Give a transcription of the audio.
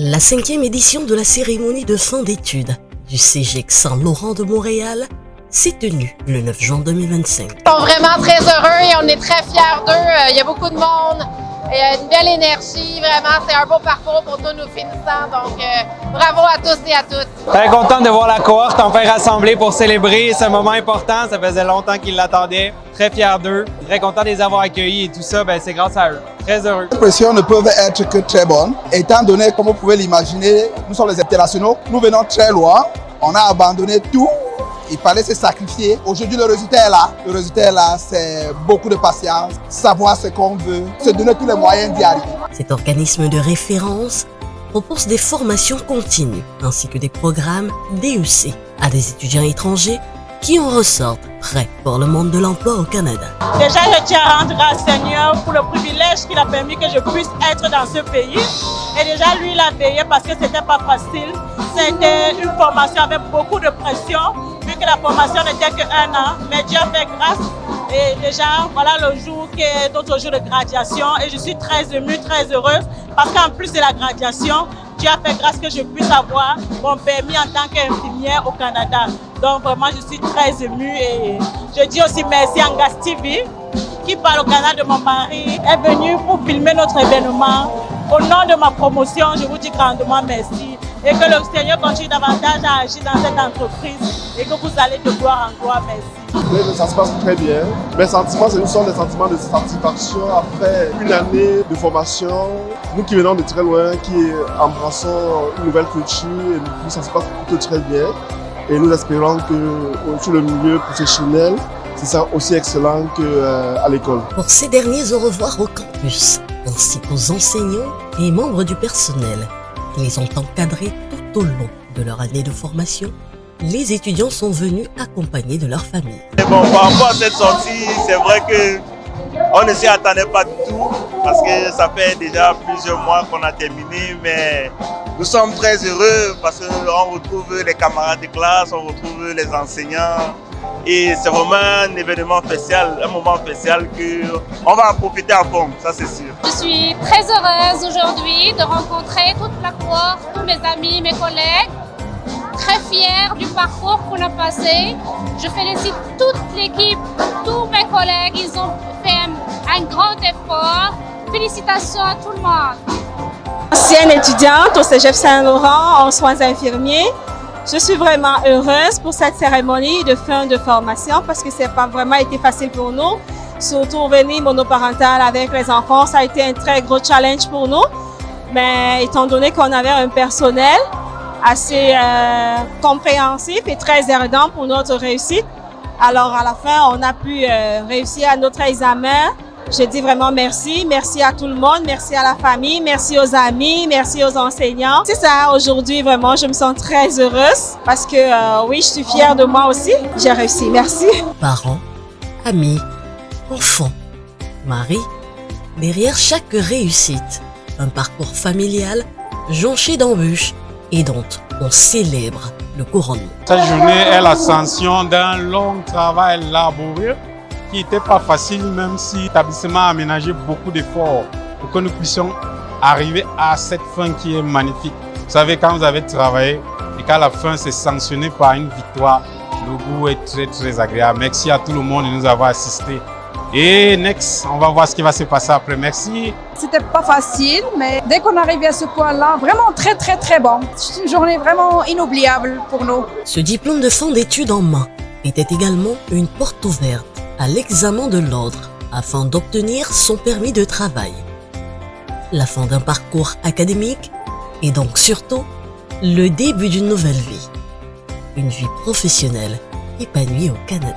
La 5e édition de la cérémonie de fin d'études du Cégep Saint-Laurent de Montréal s'est tenue le 9 juin 2025. Ils sont vraiment très heureux et on est très fiers d'eux. Il y a beaucoup de monde, une belle énergie, vraiment, c'est un beau parcours pour tous nos finissants. Donc, bravo à tous et à toutes. Très content de voir la cohorte enfin rassemblée pour célébrer ce moment important. Ça faisait longtemps qu'ils l'attendaient. Très fiers d'eux, très content de les avoir accueillis et tout ça, c'est grâce à eux. Très heureux. Les impressions ne peuvent être que très bonnes, étant donné, comme vous pouvez l'imaginer, nous sommes les internationaux, nous venons très loin, on a abandonné tout, il fallait se sacrifier. Aujourd'hui, le résultat est là. Le résultat est là, c'est beaucoup de patience, savoir ce qu'on veut, se donner tous les moyens d'y arriver. Cet organisme de référence propose des formations continues ainsi que des programmes DEC à des étudiants étrangers qui en ressortent prêts pour le monde de l'emploi au Canada. Déjà, je tiens à rendre grâce au Seigneur pour le privilège qu'il a permis que je puisse être dans ce pays. Et déjà, lui, il a veillé parce que c'était pas facile. C'était une formation avec beaucoup de pression, vu que la formation n'était qu'un an. Mais Dieu a fait grâce. Et déjà, voilà le jour qui est notre jour de graduation. Et je suis très émue, très heureuse, parce qu'en plus de la graduation, Dieu a fait grâce que je puisse avoir mon permis en tant qu'infirmière au Canada. Donc vraiment, je suis très émue et je dis aussi merci à Angas TV qui parle au Canada de mon mari, est venu pour filmer notre événement. Au nom de ma promotion, je vous dis grandement merci et que le Seigneur continue davantage à agir dans cette entreprise et que vous allez de gloire en gloire. Merci. Ça se passe très bien. Mes sentiments, ce sont des sentiments de satisfaction après une année de formation. Nous qui venons de très loin, qui embrassons une nouvelle culture, et puis ça se passe plutôt très bien. Et nous espérons que sur le milieu professionnel, c'est ça aussi excellent qu'à l'école. Pour ces derniers au revoir au campus, ainsi qu'aux enseignants et membres du personnel qui les ont encadrés tout au long de leur année de formation, les étudiants sont venus accompagnés de leur famille. Bon, par rapport à cette sortie, c'est vrai qu'on ne s'y attendait pas du tout parce que ça fait déjà plusieurs mois qu'on a terminé, mais nous sommes très heureux parce qu'on retrouve les camarades de classe, on retrouve les enseignants et c'est vraiment un événement spécial, un moment spécial qu'on va en profiter à fond, ça c'est sûr. Je suis très heureuse aujourd'hui de rencontrer toute la cohorte, tous mes amis, mes collègues. Très fière du parcours qu'on a passé. Je félicite toute l'équipe, tous mes collègues, ils ont fait un grand effort. Félicitations à tout le monde. Ancienne étudiante au Cégep Saint-Laurent en soins infirmiers, je suis vraiment heureuse pour cette cérémonie de fin de formation parce que ça n'a pas vraiment été facile pour nous. Surtout venir monoparental avec les enfants, ça a été un très gros challenge pour nous. Mais étant donné qu'on avait un personnel assez compréhensif et très aidant pour notre réussite. Alors à la fin, on a pu réussir à notre examen. Je dis vraiment merci. Merci à tout le monde, merci à la famille, merci aux amis, merci aux enseignants. C'est ça, aujourd'hui vraiment, je me sens très heureuse parce que oui, je suis fière de moi aussi. J'ai réussi, merci. Parents, amis, enfants, mari, derrière chaque réussite, un parcours familial jonché d'embûches et dont on célèbre le couronnement. Cette journée est l'ascension d'un long travail laborieux qui n'était pas facile, même si l'établissement a aménagé beaucoup d'efforts pour que nous puissions arriver à cette fin qui est magnifique. Vous savez, quand vous avez travaillé et qu'à la fin c'est sanctionné par une victoire, le goût est très très agréable. Merci à tout le monde de nous avoir assistés. Et next, on va voir ce qui va se passer après. Merci. C'était pas facile, mais dès qu'on est arrivé à ce point-là, vraiment très bon. C'est une journée vraiment inoubliable pour nous. Ce diplôme de fin d'études en main était également une porte ouverte à l'examen de l'ordre afin d'obtenir son permis de travail. La fin d'un parcours académique et donc surtout le début d'une nouvelle vie. Une vie professionnelle épanouie au Canada.